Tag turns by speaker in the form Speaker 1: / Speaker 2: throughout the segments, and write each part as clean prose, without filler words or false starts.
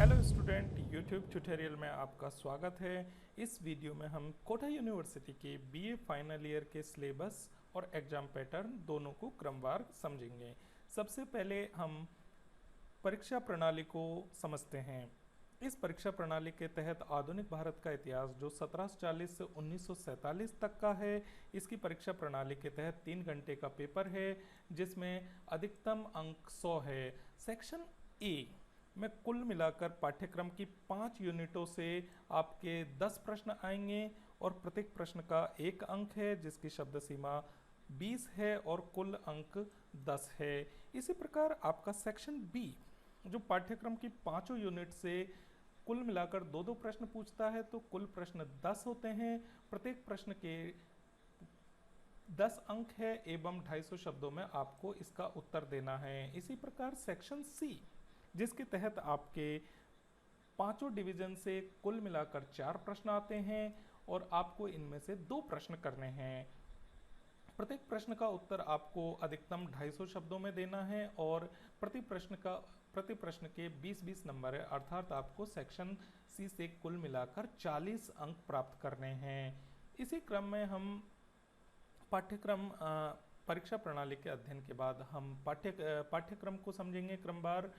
Speaker 1: Hello student, YouTube tutorial में आपका स्वागत है। इस वीडियो में हम कोटा यूनिवर्सिटी के बीए फाइनल ईयर के सिलेबस और एग्जाम पैटर्न दोनों को क्रमवार समझेंगे। सबसे पहले हम परीक्षा प्रणाली को समझते हैं। इस परीक्षा प्रणाली के तहत आधुनिक भारत का इतिहास जो 1740 से 1947 तक का है, इसकी परीक्षा प्रणाली के तहत 3 घंटे का पेपर है जिसमें अधिकतम अंक 100 है। सेक्शन ए में कुल मिलाकर पाठ्यक्रम की 5 यूनिटों से आपके 10 प्रश्न आएंगे और प्रत्येक प्रश्न का 1 अंक है जिसकी शब्द सीमा 20 है और कुल अंक 10 है। इसी प्रकार आपका सेक्शन बी जो पाठ्यक्रम की 5 यूनिट से कुल मिलाकर 2-2 प्रश्न पूछता है, तो कुल प्रश्न 10 होते हैं। प्रत्येक प्रश्न के 10 अंक है एवं 250 शब्दों में आपको इसका उत्तर देना है। इसी प्रकार सेक्शन सी जिसके तहत आपके 5 डिवीजन से कुल मिलाकर 4 प्रश्न आते हैं और आपको इनमें से 2 प्रश्न करने हैं। प्रत्येक प्रश्न का उत्तर आपको अधिकतम 250 शब्दों में देना है और प्रति प्रश्न के 20-20 नंबर है, अर्थात आपको सेक्शन सी से कुल मिलाकर 40 अंक प्राप्त करने हैं। इसी क्रम में हम पाठ्यक्रम परीक्षा प्रणाली के अध्ययन के बाद हम पाठ्यक्रम को समझेंगे क्रमवार।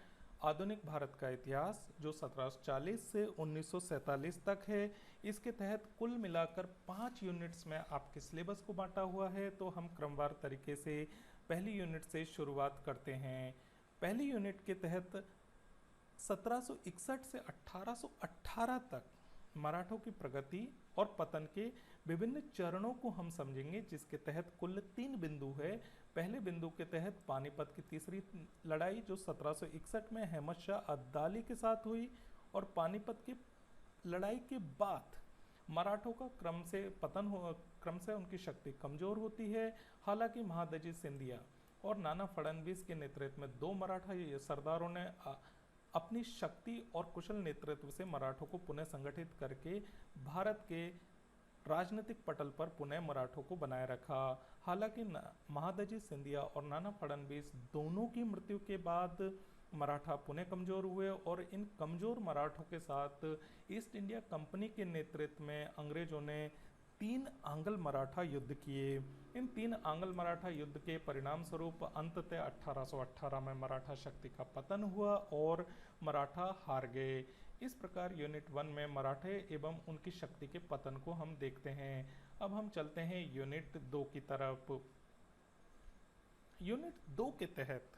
Speaker 1: आधुनिक भारत का इतिहास जो 1740 से 1947 तक है, इसके तहत कुल मिलाकर 5 यूनिट्स में आपके सिलेबस को बांटा हुआ है। तो हम क्रमवार तरीके से पहली यूनिट से शुरुआत करते हैं। पहली यूनिट के तहत 1761 से 1818 तक मराठों की प्रगति और पतन के विभिन्न चरणों को हम समझेंगे, जिसके तहत कुल 3 बिंदु है। पहले बिंदु के तहत पानीपत की तीसरी लड़ाई जो 1761 में अहमद शाह अब्दाली के साथ हुई और पानीपत की लड़ाई के बाद मराठों का क्रम से उनकी शक्ति कमजोर होती है। हालांकि महादजी सिंधिया और नाना फडणवीस के नेतृत्व में 2 मराठा सरदारों ने अपनी शक्ति और कुशल नेतृत्व से मराठों को पुनः संगठित करके भारत के राजनीतिक पटल पर पुनः मराठों को बनाए रखा। हालांकि महादजी सिंधिया और नाना फडणवीस दोनों की मृत्यु के बाद मराठा पुनः कमजोर हुए और इन कमजोर मराठों के साथ ईस्ट इंडिया कंपनी के नेतृत्व में अंग्रेजों ने 3 आंग्ल मराठा युद्ध किए। इन 3 आंग्ल मराठा युद्ध के परिणाम स्वरूप अंततः 1818 में मराठा शक्ति का पतन हुआ और मराठा हार गए। इस प्रकार यूनिट 1 में मराठे एवं उनकी शक्ति के पतन को हम देखते हैं। अब हम चलते हैं यूनिट 2 की तरफ। यूनिट 2 के तहत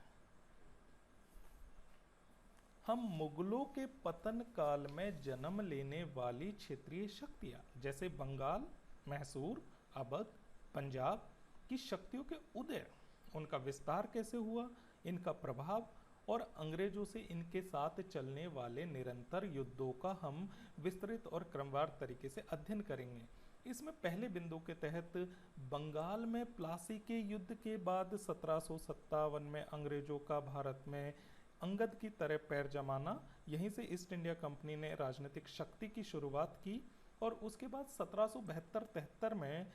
Speaker 1: हम मुगलों के पतन काल में जन्म लेने वाली क्षेत्रीय शक्तियां जैसे बंगाल, मैसूर, अवध, पंजाब की शक्तियों के उदय, उनका विस्तार कैसे हुआ, इनका प्रभाव और अंग्रेजों से इनके साथ चलने वाले निरंतर युद्धों का हम विस्तृत और क्रमवार तरीके से अध्ययन करेंगे। इसमें पहले बिंदु के तहत बंगाल में प्लासी के युद्ध के बाद 1757 में अंग्रेजों का भारत में अंगद की तरह पैर जमाना, यहीं से ईस्ट इंडिया कंपनी ने राजनीतिक शक्ति की शुरुआत की और उसके बाद 1772-73 में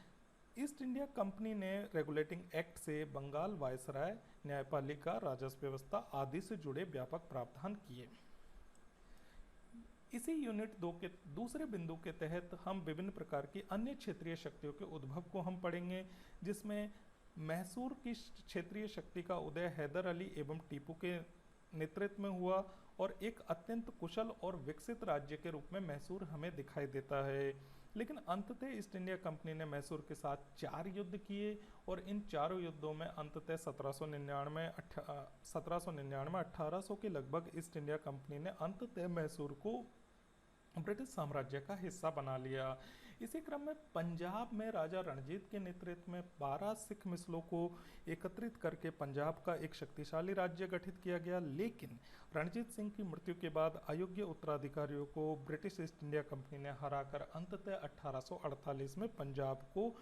Speaker 1: ईस्ट इंडिया कंपनी ने रेगुलेटिंग एक्ट से बंगाल वायसराय, न्यायपालिका, राजस्व व्यवस्था आदि से जुड़े व्यापक प्रावधान किए। इसी यूनिट 2 के दूसरे बिंदु के तहत हम विभिन्न प्रकार की अन्य क्षेत्रीय शक्तियों के उद्भव को हम पढ़ेंगे, जिसमें मैसूर की क्षेत्रीय शक्ति का उदय हैदर अली एवं टीपू के नेतृत्व में हुआ और एक अत्यंत कुशल और विकसित राज्य के रूप में मैसूर हमें दिखाई देता है। लेकिन अंततः ईस्ट इंडिया कंपनी ने मैसूर के साथ 4 युद्ध किए और इन चारों युद्धों में अंततः 1800 के लगभग ईस्ट इंडिया कंपनी ने अंततः मैसूर को ब्रिटिश साम्राज्य का हिस्सा बना लिया। इसी क्रम में पंजाब में राजा रणजीत के नेतृत्व में 12 सिख मिसलों को एकत्रित करके पंजाब का एक शक्तिशाली राज्य गठित किया गया। लेकिन रणजीत सिंह की मृत्यु के बाद अयोग्य उत्तराधिकारियों को ब्रिटिश ईस्ट इंडिया कंपनी ने हराकर अंततः 1848 में पंजाब को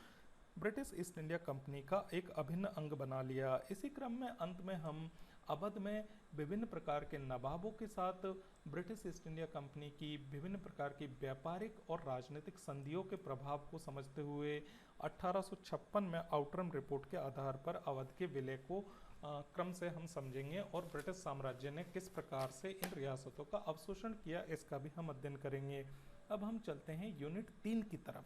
Speaker 1: ब्रिटिश ईस्ट इंडिया कंपनी का एक अभिन्न अंग बना लिया। इसी क्रम में अंत में हम अवध में विभिन्न प्रकार के नवाबों के साथ ब्रिटिश ईस्ट इंडिया कंपनी की विभिन्न प्रकार की व्यापारिक और राजनीतिक संधियों के प्रभाव को समझते हुए 1856 में आउटरम रिपोर्ट के आधार पर अवध के विलय को क्रम से हम समझेंगे और ब्रिटिश साम्राज्य ने किस प्रकार से इन रियासतों का अवशोषण किया इसका भी हम अध्ययन करेंगे। अब हम चलते हैं यूनिट 3 की तरफ।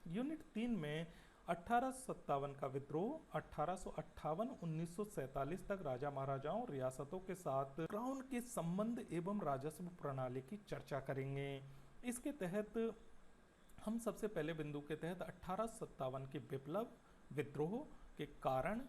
Speaker 1: यूनिट 3 में 1857 का विद्रोह, 1858-1947 तक राजा महाराजाओं रियासतों के साथ क्राउन के संबंध एवं राजस्व प्रणाली की चर्चा करेंगे। इसके तहत हम सबसे पहले बिंदु के तहत 1857 के विप्लव विद्रोह के कारण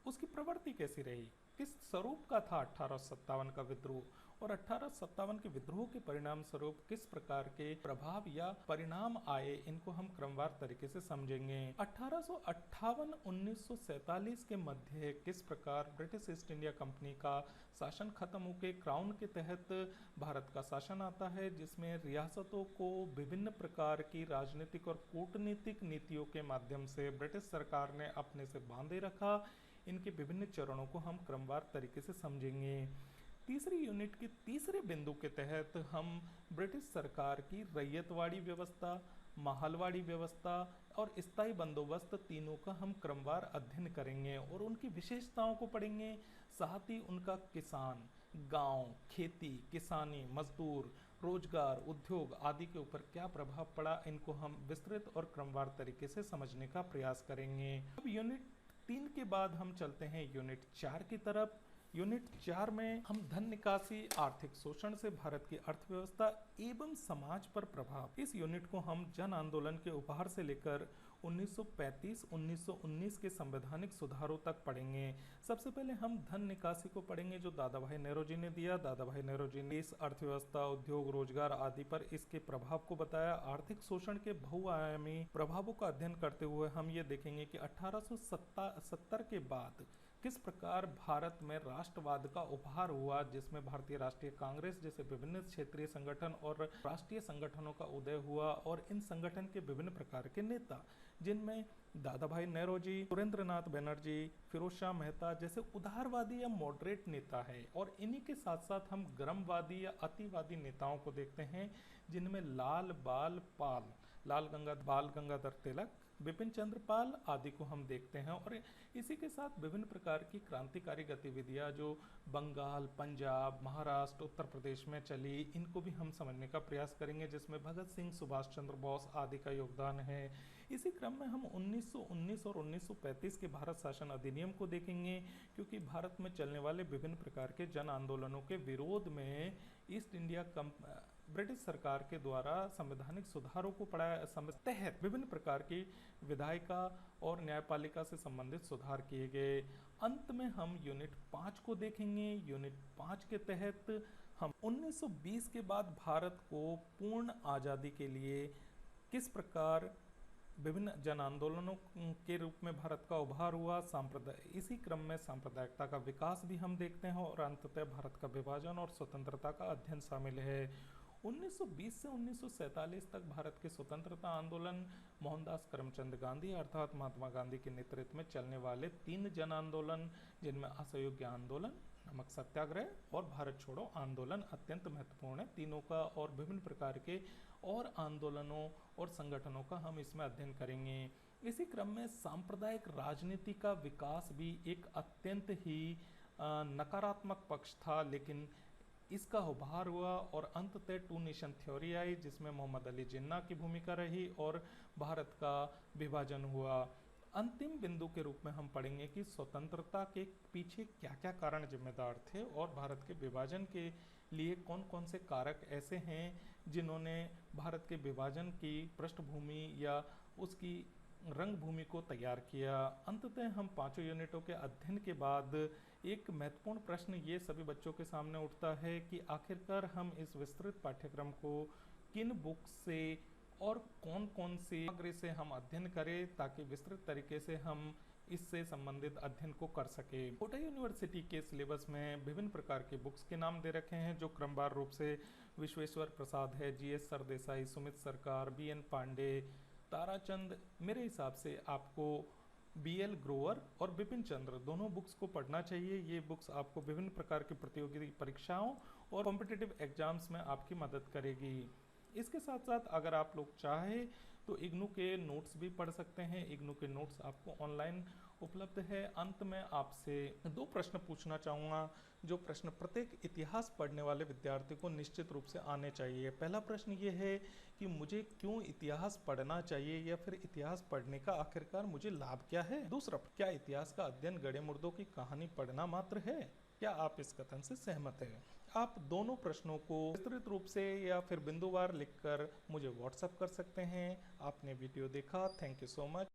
Speaker 1: उसकी प्रवृत्ति कैसी रही, किस स्वरूप का था 1857 का विद्रोह, और 1857 के विद्रोह के परिणाम स्वरूप किस प्रकार के प्रभाव या परिणाम आए, इनको हम क्रमवार तरीके से समझेंगे। 1858-1947 के मध्य किस प्रकार ब्रिटिश ईस्ट इंडिया कंपनी का शासन खत्म होकर क्राउन के तहत भारत का शासन आता है, जिसमें रियासतों को विभिन्न प्रकार की राजनीतिक और कूटनीतिक नीतियों के माध्यम से ब्रिटिश सरकार ने अपने से बांधे रखा। इनके विभिन्न चरणों को हम क्रमवार तरीके से समझेंगे। तीसरी यूनिट के तीसरे बिंदु के तहत हम ब्रिटिश सरकार की रैयतवाड़ी व्यवस्था, महलवाड़ी व्यवस्था और स्थायी बंदोबस्त तीनों का हम क्रमवार अध्ययन करेंगे और उनकी विशेषताओं को पढ़ेंगे। साथ ही उनका किसान, गांव, खेती, किसानी, मजदूर, रोजगार, उद्योग आदि के ऊपर क्या प्रभाव पड़ा, इनको हम विस्तृत और क्रमवार तरीके से समझने का प्रयास करेंगे। अब यूनिट 3 के बाद हम चलते हैं यूनिट 4 की तरफ। यूनिट 4 में हम धन निकासी, आर्थिक शोषण से भारत की अर्थव्यवस्था एवं समाज पर प्रभाव, इस यूनिट को हम जन आंदोलन के उपहार से लेकर 1935-1919 के संवैधानिक सुधारों तक पढ़ेंगे। सबसे पहले हम धन निकासी को पढ़ेंगे जो दादा भाई नेहरू ने दिया। दादा भाई नेहरू ने इस अर्थव्यवस्था, उद्योग, रोजगार आदि पर इसके प्रभाव को बताया। आर्थिक शोषण के बहुआयामी प्रभावों का अध्ययन करते हुए हम ये देखेंगे कि 1870 के बाद किस प्रकार भारत में राष्ट्रवाद का उपहार हुआ, जिसमें भारतीय राष्ट्रीय कांग्रेस जैसे विभिन्न क्षेत्रीय संगठन और राष्ट्रीय संगठनों का उदय हुआ और इन संगठन के विभिन्न प्रकार के नेता, जिनमें दादा भाई नेहरू जी, सुरेंद्र नाथ बनर्जी, फिरोज शाह मेहता जैसे उदारवादी या मॉडरेट नेता है। और इन्हीं के साथ साथ हम गर्मवादी या अतिवादी नेताओं को देखते हैं, जिनमें बाल गंगाधर तिलक, विपिन चंद्र पाल आदि को हम देखते हैं। और इसी के साथ विभिन्न प्रकार की क्रांतिकारी गतिविधियां जो बंगाल, पंजाब, महाराष्ट्र, उत्तर प्रदेश में चली, इनको भी हम समझने का प्रयास करेंगे, जिसमें भगत सिंह, सुभाष चंद्र बोस आदि का योगदान है। इसी क्रम में हम 1919 और 1935 के भारत शासन अधिनियम को देखेंगे, क्योंकि भारत में चलने वाले विभिन्न प्रकार के जन आंदोलनों के विरोध में ईस्ट इंडिया ब्रिटिश सरकार के द्वारा संवैधानिक सुधारों को तहत विभिन्न प्रकार की विधायिका और न्यायपालिका से संबंधित सुधार किए गए। अंत में हम यूनिट 5 को देखेंगे। यूनिट 5 के तहत हम 1920 के बाद भारत को पूर्ण आज़ादी के लिए किस प्रकार विभिन्न जन आंदोलनों के रूप में भारत का उभार हुआ, इसी क्रम में सांप्रदायिकता का विकास भी हम देखते हैं और अंततः भारत का विभाजन और स्वतंत्रता का अध्ययन शामिल है। 1920 से 1947 तक भारत के स्वतंत्रता आंदोलन, मोहनदास करमचंद गांधी अर्थात महात्मा गांधी के नेतृत्व में चलने वाले 3 जन आंदोलन, जिनमें असहयोग आंदोलन, नमक सत्याग्रह और भारत छोड़ो आंदोलन अत्यंत महत्वपूर्ण है तीनों का, और विभिन्न प्रकार के और आंदोलनों और संगठनों का हम इसमें अध्ययन करेंगे। इसी क्रम में सांप्रदायिक राजनीति का विकास भी एक अत्यंत ही नकारात्मक पक्ष था, लेकिन इसका उभार हुआ और अंततः 2 नेशन थ्योरी आई, जिसमें मोहम्मद अली जिन्ना की भूमिका रही और भारत का विभाजन हुआ। अंतिम बिंदु के रूप में हम पढ़ेंगे कि स्वतंत्रता के पीछे क्या क्या कारण जिम्मेदार थे और भारत के विभाजन के लिए कौन कौन से कारक ऐसे हैं जिन्होंने भारत के विभाजन की पृष्ठभूमि या उसकी रंगभूमि को तैयार किया। अंततः हम 5 यूनिटों के अध्ययन के बाद एक महत्वपूर्ण प्रश्न ये सभी बच्चों के सामने उठता है कि आखिरकार हम इस विस्तृत पाठ्यक्रम को किन बुक से और कौन कौन सी सामग्री से हम अध्ययन करें, ताकि विस्तृत तरीके से हम इससे संबंधित अध्ययन को कर सके। कोटा यूनिवर्सिटी के सिलेबस में विभिन्न प्रकार के बुक्स के नाम दे रखे हैं, जो क्रमवार रूप से विश्वेश्वर प्रसाद है, GS सरदेसाई, सुमित सरकार, BN पांडे, ताराचंद। मेरे हिसाब से आपको BL ग्रोवर और बिपिन चंद्र दोनों बुक्स को पढ़ना चाहिए। ये बुक्स आपको विभिन्न प्रकार की प्रतियोगी परीक्षाओं और कॉम्पिटिटिव एग्जाम्स में आपकी मदद करेगी। इसके साथ साथ अगर आप लोग चाहें तो इग्नू के नोट्स भी पढ़ सकते हैं। इग्नू के नोट्स आपको ऑनलाइन उपलब्ध है। अंत में आपसे 2 प्रश्न पूछना चाहूँगा, जो प्रश्न प्रत्येक इतिहास पढ़ने वाले विद्यार्थी को निश्चित रूप से आने चाहिए। पहला प्रश्न ये है कि मुझे क्यों इतिहास पढ़ना चाहिए, या फिर इतिहास पढ़ने का आखिरकार मुझे लाभ क्या है। दूसरा, क्या इतिहास का अध्ययन गड़े मुर्दों की कहानी पढ़ना मात्र है। क्या आप इस कथन से सहमत हैं? आप दोनों प्रश्नों को विस्तृत रूप से या फिर बिंदुवार लिखकर मुझे व्हाट्सएप कर सकते हैं। आपने वीडियो देखा, थैंक यू सो मच।